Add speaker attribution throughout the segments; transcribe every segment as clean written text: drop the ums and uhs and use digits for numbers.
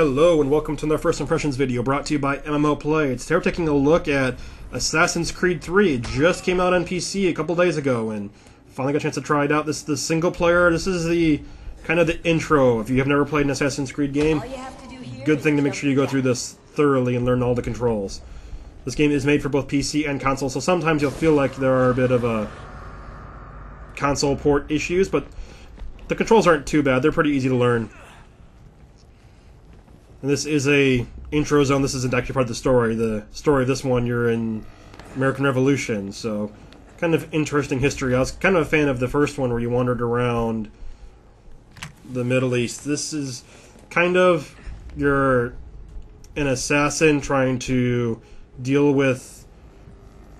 Speaker 1: Hello and welcome to another First Impressions video brought to you by MMO Play. Today we're taking a look at Assassin's Creed 3. It just came out on PC a couple days ago and finally got a chance to try it out. This is the single player. This is the kind of the intro. If you have never played an Assassin's Creed game, good thing to make sure you go through this thoroughly and learn all the controls. This game is made for both PC and console, so sometimes you'll feel like there are a bit of a console port issues, but the controls aren't too bad. They're pretty easy to learn. And this is a intro zone. This isn't actually part of the story. The story of this one, you're in American Revolution, so kind of interesting history. I was kind of a fan of the first one where you wandered around the Middle East. This is kind of, you're an assassin trying to deal with,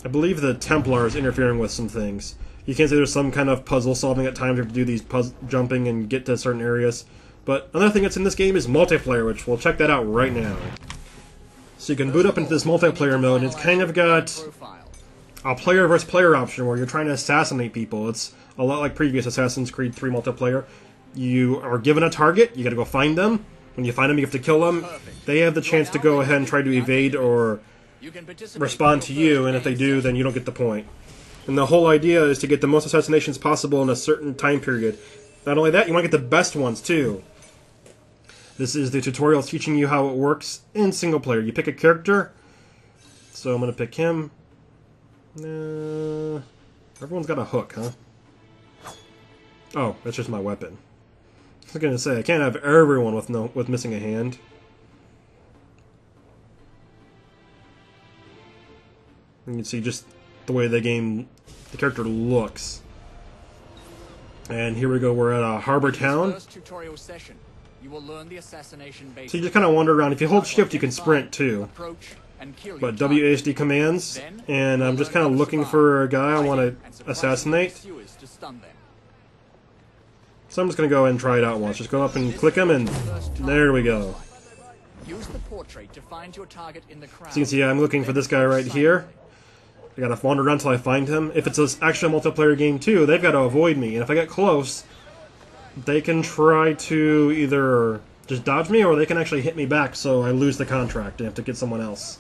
Speaker 1: I believe, the Templars interfering with some things. You can't say there's some kind of puzzle solving at times. You have to do these jumping and get to certain areas. But another thing that's in this game is multiplayer, which we'll check that out right now. So you can boot up into this multiplayer mode, and it's kind of got a player versus player option where you're trying to assassinate people. It's a lot like previous Assassin's Creed 3 multiplayer. You are given a target, you gotta go find them. When you find them, you have to kill them. They have the chance to go ahead and try to evade or respond to you, and if they do, then you don't get the point. And the whole idea is to get the most assassinations possible in a certain time period. Not only that, you want to get the best ones, too. This is the tutorial teaching you how it works in single player. You pick a character. So I'm going to pick him. Everyone's got a hook, huh? Oh, that's just my weapon. I was going to say, I can't have everyone with missing a hand. You can see just the way the character looks. And here we go, we're at a harbor town. So you just kind of wander around. If you hold shift, you can sprint too. But WASD commands, and I'm just kind of looking for a guy I want to assassinate. So I'm just going to go ahead and try it out once. Just go up and click him, and there we go. So you can see I'm looking for this guy right here. I gotta wander around until I find him. If it's an actual multiplayer game too, they've got to avoid me. And if I get close, they can try to either just dodge me or they can actually hit me back, so I lose the contract and have to get someone else.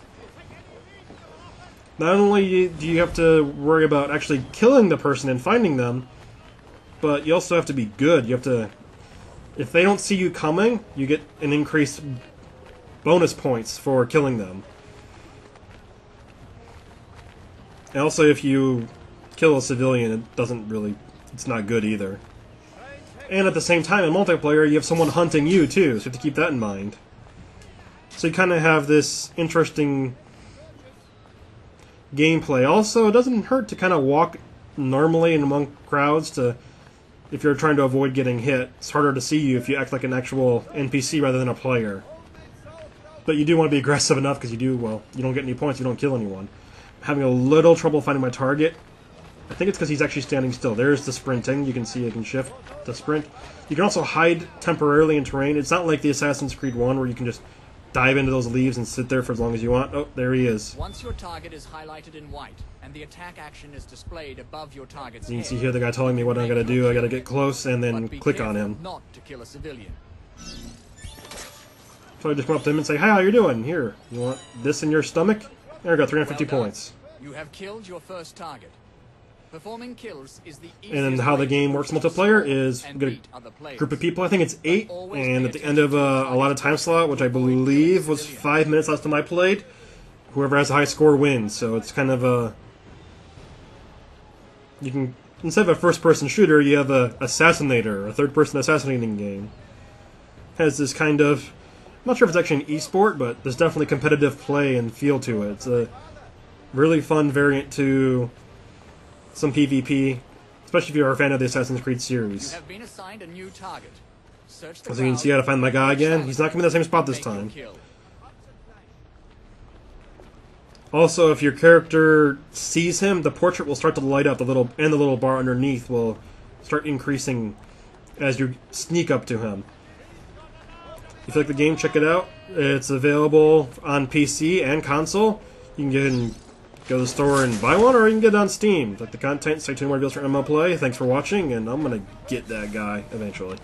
Speaker 1: Not only do you have to worry about actually killing the person and finding them, but you also have to be good. You have to... If they don't see you coming, you get an increased bonus points for killing them. And also, if you kill a civilian, it doesn't really... it's not good either. And at the same time, in multiplayer, you have someone hunting you, too, so you have to keep that in mind. So you kind of have this interesting gameplay. Also, it doesn't hurt to kind of walk normally and among crowds to... if you're trying to avoid getting hit. It's harder to see you if you act like an actual NPC rather than a player. But you do want to be aggressive enough, because you don't get any points if you don't kill anyone. Having a little trouble finding my target. I think it's because he's actually standing still. There's the sprinting. You can see I can shift the sprint. You can also hide temporarily in terrain. It's not like the Assassin's Creed 1 where you can just dive into those leaves and sit there for as long as you want. Oh, there he is.
Speaker 2: Once your target is highlighted in white and the attack action is displayed above your target's
Speaker 1: you can see here the guy telling me what I gotta do. I gotta get close and then click on him.
Speaker 2: Not to kill a civilian.
Speaker 1: So I just come up to him and say, "Hi, how you doing? Here, you want this in your stomach?" There we go, 350 points.
Speaker 2: You have killed your first target. Performing kills is the
Speaker 1: and how the game works multiplayer is you get a group of people, I think it's 8, and at the end of a lot of time slot, which I believe was 5 minutes last time I played, whoever has a high score wins. So it's kind of a... you can, instead of a first-person shooter, you have a assassinator, a third-person assassinating game. Has this kind of... I'm not sure if it's actually an esport, but there's definitely competitive play and feel to it. It's a really fun variant to some PvP, especially if you're a fan of the Assassin's Creed series.
Speaker 2: You have been assigned a new target. Search the
Speaker 1: As you can see, I gotta find my guy again. He's not coming to the same spot this time. Also, if your character sees him, the portrait will start to light up. The little bar underneath will start increasing as you sneak up to him. If you like the game, check it out. It's available on PC and console. You can go to the store and buy one, or you can get it on Steam. Like the content, stay tuned more videos for MMO Play. Thanks for watching, and I'm gonna get that guy eventually.